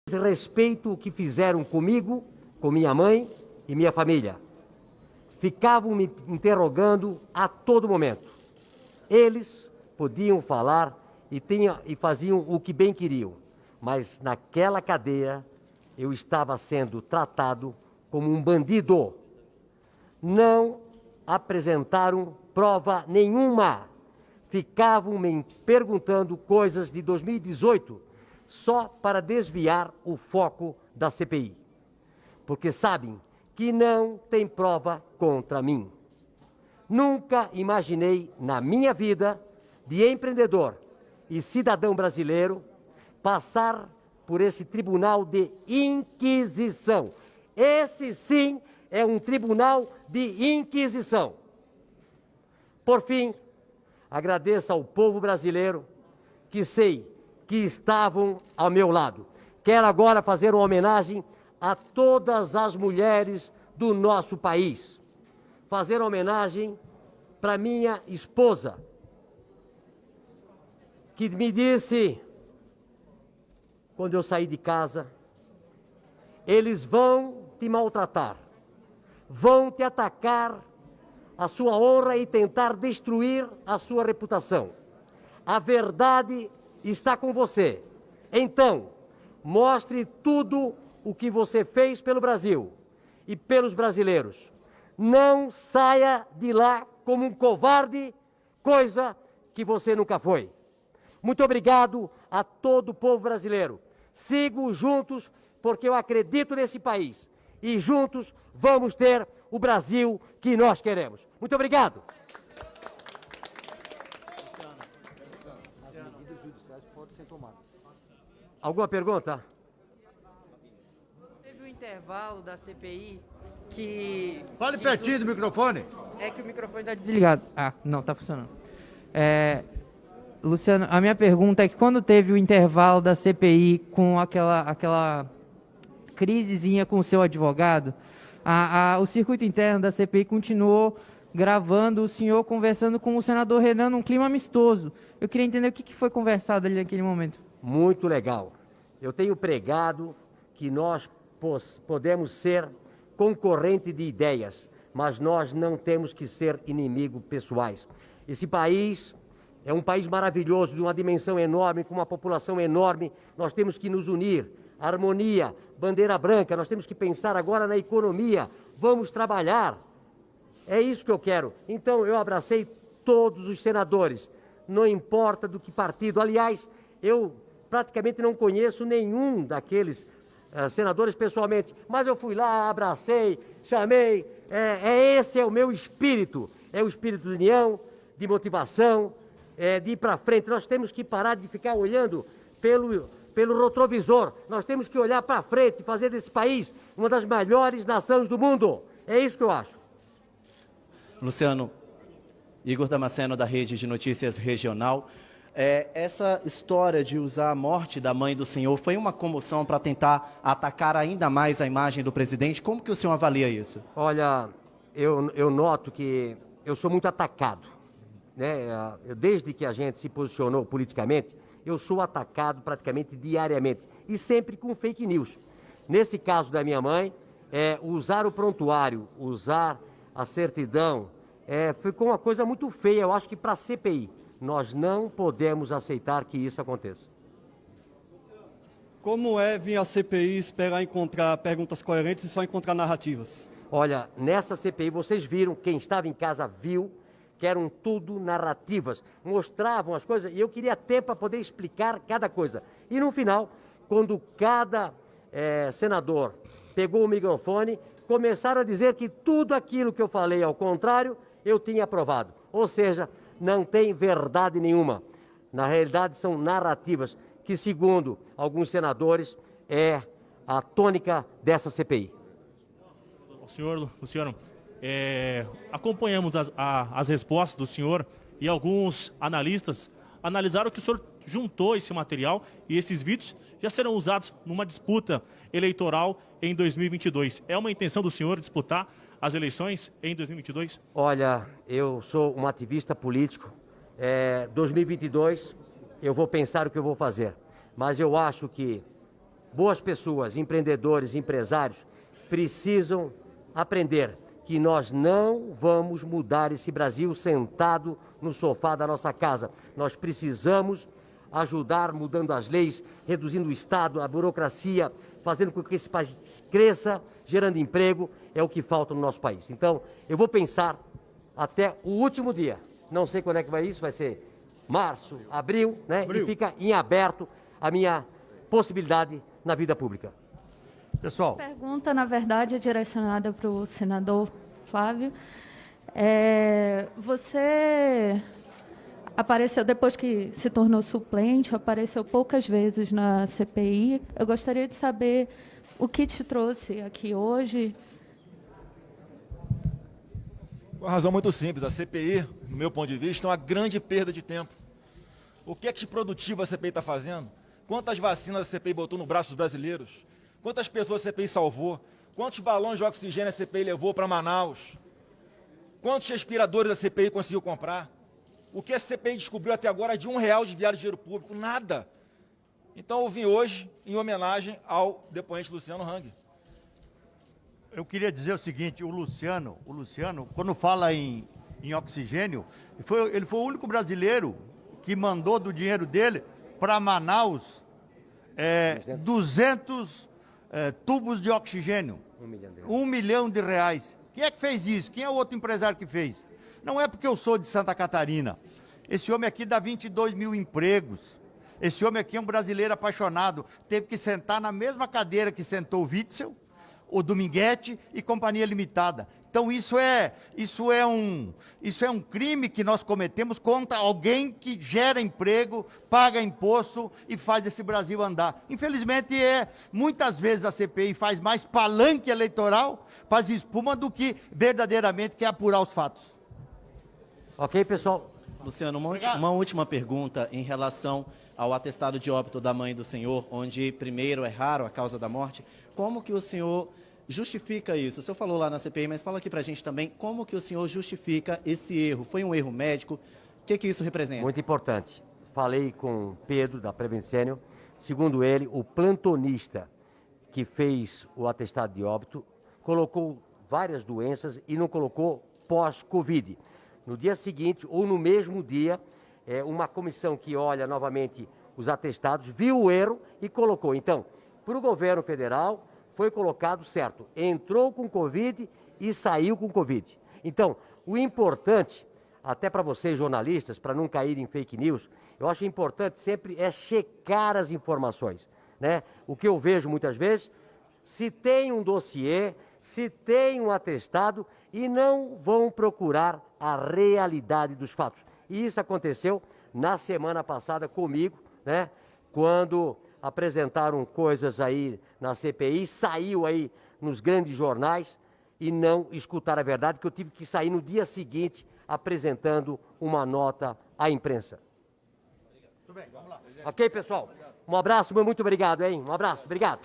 Respeito o que fizeram comigo, com minha mãe e minha família. Ficavam me interrogando a todo momento. Eles podiam falar e faziam o que bem queriam, mas naquela cadeia eu estava sendo tratado como um bandido. Não apresentaram prova nenhuma. Ficavam me perguntando coisas de 2018 só para desviar o foco da CPI. Porque sabem que não tem prova contra mim. Nunca imaginei na minha vida de empreendedor e cidadão brasileiro passar por esse tribunal de inquisição. Esse sim é um tribunal de inquisição. Por fim, agradeço ao povo brasileiro que sei que estavam ao meu lado. Quero agora fazer uma homenagem a todas as mulheres do nosso país. Fazer homenagem para minha esposa, que me disse, quando eu saí de casa, eles vão te maltratar, vão te atacar a sua honra e tentar destruir a sua reputação. A verdade está com você. Então, mostre tudo o que você fez pelo Brasil e pelos brasileiros. Não saia de lá como um covarde, coisa que você nunca foi. Muito obrigado a todo o povo brasileiro. Sigo juntos porque eu acredito nesse país. E juntos vamos ter o Brasil que nós queremos. Muito obrigado. Alguma pergunta? Teve um intervalo da CPI que... Fale pertinho do microfone. É que o microfone está desligado. Ah, não, está funcionando. Luciano, a minha pergunta é que quando teve o intervalo da CPI com aquela crisezinha com o seu advogado, o circuito interno da CPI continuou gravando o senhor conversando com o senador Renan num clima amistoso. Eu queria entender o que foi conversado ali naquele momento. Muito legal. Eu tenho pregado que nós podemos ser concorrente de ideias, mas nós não temos que ser inimigos pessoais. Esse país é um país maravilhoso, de uma dimensão enorme, com uma população enorme. Nós temos que nos unir. Harmonia, bandeira branca, nós temos que pensar agora na economia. Vamos trabalhar. É isso que eu quero. Então, eu abracei todos os senadores, não importa do que partido. Aliás, eu praticamente não conheço nenhum daqueles senadores pessoalmente, mas eu fui lá, abracei, chamei. Esse é o meu espírito. É o espírito de união, de motivação, de ir para frente. Nós temos que parar de ficar olhando pelo retrovisor. Nós temos que olhar para frente e fazer desse país uma das melhores nações do mundo. É isso que eu acho. Luciano, Igor Damasceno, da Rede de Notícias Regional. Essa história de usar a morte da mãe do senhor foi uma comoção para tentar atacar ainda mais a imagem do presidente? Como que o senhor avalia isso? Olha, eu noto que eu sou muito atacado, né? Desde que a gente se posicionou politicamente, eu sou atacado praticamente diariamente e sempre com fake news. Nesse caso da minha mãe, usar o prontuário, usar a certidão, ficou uma coisa muito feia, eu acho que para a CPI. Nós não podemos aceitar que isso aconteça. Como é vir à CPI esperar encontrar perguntas coerentes e só encontrar narrativas? Olha, nessa CPI vocês viram, quem estava em casa viu, que eram tudo narrativas, mostravam as coisas e eu queria tempo para poder explicar cada coisa. E no final, quando cada senador pegou o microfone, começaram a dizer que tudo aquilo que eu falei ao contrário, eu tinha aprovado. Ou seja, não tem verdade nenhuma. Na realidade, são narrativas que, segundo alguns senadores, é a tônica dessa CPI. Senhor Luciano, acompanhamos as respostas do senhor e alguns analistas analisaram que o senhor juntou esse material e esses vídeos já serão usados numa disputa eleitoral em 2022. É uma intenção do senhor disputar as eleições em 2022? Olha, eu sou um ativista político. 2022 eu vou pensar o que eu vou fazer. Mas eu acho que boas pessoas, empreendedores, empresários, precisam aprender que nós não vamos mudar esse Brasil sentado no sofá da nossa casa. Nós precisamos ajudar mudando as leis, reduzindo o Estado, a burocracia, fazendo com que esse país cresça, gerando emprego, é o que falta no nosso país. Então, eu vou pensar até o último dia. Não sei quando é que vai isso, vai ser março, abril, né? E fica em aberto a minha possibilidade na vida pública. Pessoal, A pergunta, na verdade, é direcionada para o senador Flávio. Você apareceu, depois que se tornou suplente, apareceu poucas vezes na CPI. Eu gostaria de saber o que te trouxe aqui hoje. Uma razão muito simples. A CPI, no meu ponto de vista, é uma grande perda de tempo. O que é que de produtivo a CPI está fazendo? Quantas vacinas a CPI botou no braço dos brasileiros? Quantas pessoas a CPI salvou? Quantos balões de oxigênio a CPI levou para Manaus? Quantos respiradores a CPI conseguiu comprar? O que a CPI descobriu até agora é de R$1 desviado de dinheiro público? Nada. Então eu vim hoje em homenagem ao depoente Luciano Hang. eu queria dizer o seguinte, o Luciano, quando fala em oxigênio, ele foi o único brasileiro que mandou do dinheiro dele para Manaus 200 tubos de oxigênio. R$1 milhão. Quem é que fez isso? Quem é o outro empresário que fez? Não é porque eu sou de Santa Catarina. Esse homem aqui dá 22 mil empregos. Esse homem aqui é um brasileiro apaixonado. Teve que sentar na mesma cadeira que sentou o Witzel, o Dominguete e Companhia Limitada. Então isso é um crime que nós cometemos contra alguém que gera emprego, paga imposto e faz esse Brasil andar. Infelizmente, muitas vezes a CPI faz mais palanque eleitoral, faz espuma do que verdadeiramente quer apurar os fatos. Ok, pessoal? Luciano, uma última pergunta em relação ao atestado de óbito da mãe do senhor, onde primeiro é raro a causa da morte. Como que o senhor justifica isso? O senhor falou lá na CPI, mas fala aqui pra gente também, como que o senhor justifica esse erro? Foi um erro médico? O que isso representa? Muito importante. Falei com Pedro, da Prevent Senior. Segundo ele, o plantonista que fez o atestado de óbito colocou várias doenças e não colocou pós-Covid. No dia seguinte, ou no mesmo dia, uma comissão que olha novamente os atestados, viu o erro e colocou. Então, para o governo federal, foi colocado certo. Entrou com Covid e saiu com Covid. Então, o importante, até para vocês jornalistas, para não cair em fake news, eu acho importante sempre checar as informações, né? O que eu vejo muitas vezes, se tem um dossiê, se tem um atestado e não vão procurar a realidade dos fatos. E isso aconteceu na semana passada comigo, né? Quando apresentaram coisas aí na CPI, saiu aí nos grandes jornais e não escutaram a verdade, que eu tive que sair no dia seguinte apresentando uma nota à imprensa. Tudo bem, vamos lá. Ok, pessoal? Um abraço, muito obrigado, hein? Um abraço, obrigado.